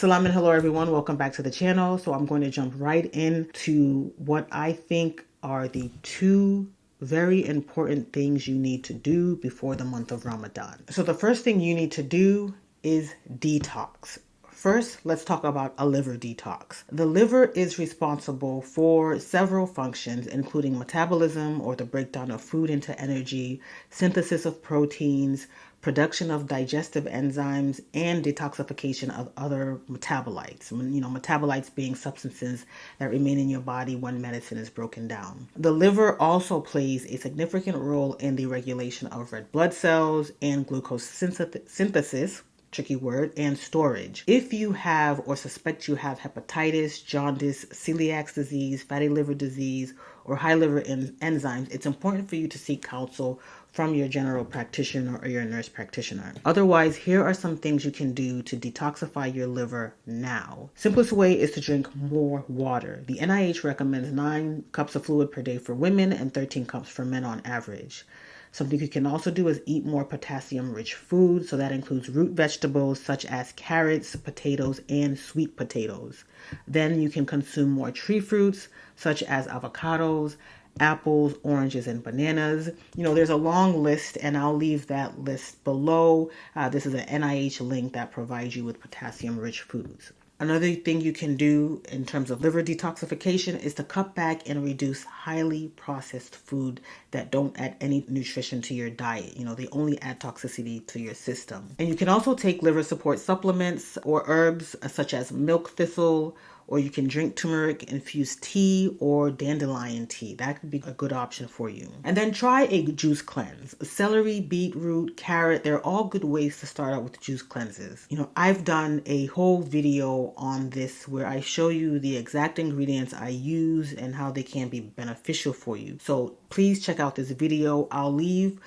Salam and hello everyone, welcome back to the channel. So I'm going to jump right into what I think are the two very important things you need to do before the month of Ramadan. So the first thing you need to do is detox. First, let's talk about a liver detox. The liver is responsible for several functions, including metabolism, or the breakdown of food into energy, synthesis of proteins, production of digestive enzymes, and detoxification of other metabolites. Metabolites being substances that remain in your body when medicine is broken down. The liver also plays a significant role in the regulation of red blood cells and glucose synthesis, tricky word, and storage. If you have or suspect you have hepatitis, jaundice, celiac disease, fatty liver disease, or high liver enzymes, it's important for you to seek counsel from your general practitioner or your nurse practitioner. Otherwise, here are some things you can do to detoxify your liver now. Simplest way is to drink more water. The NIH recommends 9 cups of fluid per day for women and 13 cups for men on average. Something you can also do is eat more potassium-rich food, so that includes root vegetables such as carrots, potatoes, and sweet potatoes. Then you can consume more tree fruits such as avocados, apples, oranges, and bananas. There's a long list, and I'll leave that list below. This is an NIH link that provides you with potassium-rich foods. Another thing you can do in terms of liver detoxification is to cut back and reduce highly processed food that don't add any nutrition to your diet. They only add toxicity to your system. And you can also take liver support supplements or herbs such as milk thistle, or you can drink turmeric infused tea or dandelion tea. That could be a good option for you. And then try a juice cleanse. Celery, beetroot, carrot, they're all good ways to start out with juice cleanses. I've done a whole video on this where I show you the exact ingredients I use and how they can be beneficial for you. So please check out this video. I'll leave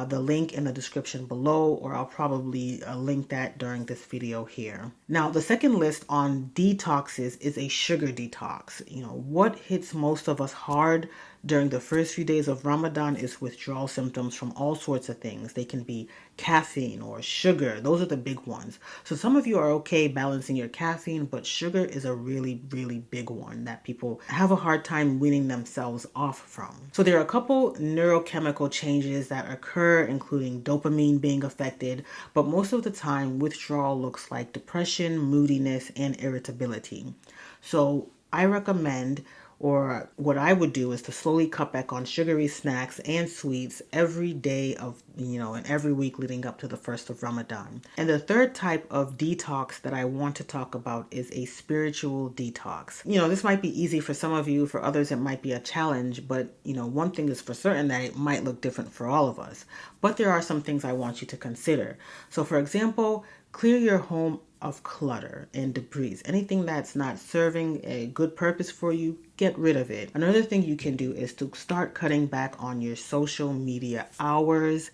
the link in the description below, or I'll probably link that during this video here. Now, the second list on detoxes is a sugar detox. What hits most of us hard during the first few days of Ramadan is withdrawal symptoms from all sorts of things. They can be caffeine or sugar. Those are the big ones. So some of you are okay balancing your caffeine, but sugar is a really, really big one that people have a hard time weaning themselves off from. So there are a couple neurochemical changes that occur, including dopamine being affected, but most of the time withdrawal looks like depression, moodiness, and irritability. So I recommend, or what I would do, is to slowly cut back on sugary snacks and sweets every day of, and every week leading up to the first of Ramadan. And the third type of detox that I want to talk about is a spiritual detox. This might be easy for some of you, for others it might be a challenge, but one thing is for certain, that it might look different for all of us. But there are some things I want you to consider. So for example, clear your home of clutter and debris. Anything that's not serving a good purpose for you, get rid of it. Another thing you can do is to start cutting back on your social media hours.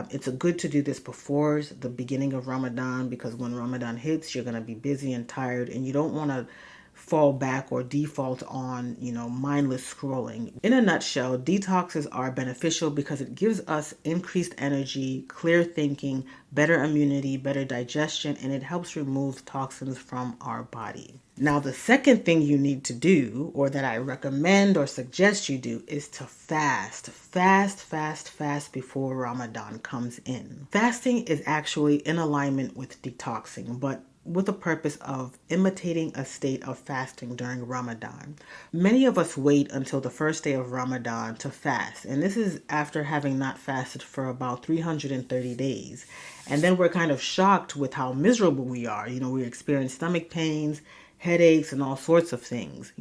It's good to do this before the beginning of Ramadan, because when Ramadan hits, you're going to be busy and tired, and you don't want to fall back or default on, mindless scrolling. In a nutshell, detoxes are beneficial because it gives us increased energy, clear thinking, better immunity, better digestion, and it helps remove toxins from our body. Now, the second thing you need to do, or that I recommend or suggest you do, is to fast. Fast before Ramadan comes in. Fasting is actually in alignment with detoxing, but with the purpose of imitating a state of fasting during Ramadan. Many of us wait until the first day of Ramadan to fast, and this is after having not fasted for about 330 days. And then we're kind of shocked with how miserable we are. We experience stomach pains, headaches, and all sorts of things.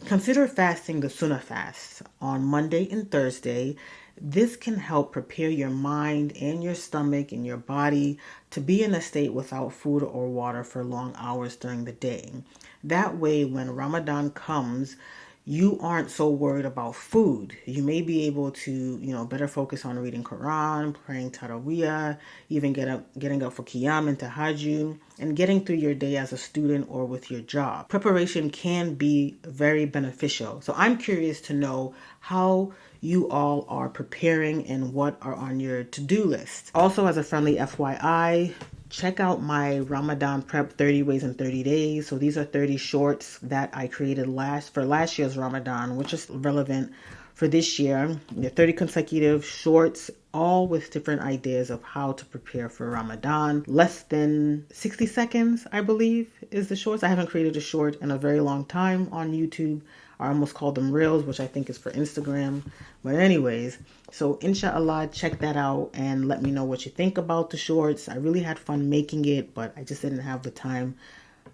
Consider fasting the Sunnah fast on Monday and Thursday. This can help prepare your mind and your stomach and your body to be in a state without food or water for long hours during the day. That way, when Ramadan comes, you aren't so worried about food. You may be able to, better focus on reading Quran, praying Taraweeh, even getting up for Qiyam and Tahajjud, and getting through your day as a student or with your job. Preparation can be very beneficial. So I'm curious to know how you all are preparing and what are on your to-do list. Also, as a friendly FYI, check out my Ramadan prep 30 ways in 30 days. So these are 30 shorts that I created for last year's Ramadan, which is relevant for this year. 30 consecutive shorts, all with different ideas of how to prepare for Ramadan. Less than 60 seconds, I believe, is the shorts. I haven't created a short in a very long time on YouTube. I almost call them reels, which I think is for Instagram. But anyways, so inshallah, check that out and let me know what you think about the shorts. I really had fun making it, but I just didn't have the time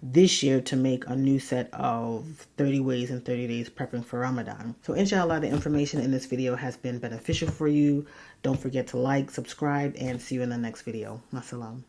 this year to make a new set of 30 ways in 30 days prepping for Ramadan. So inshallah, the information in this video has been beneficial for you. Don't forget to like, subscribe, and see you in the next video. Masalam.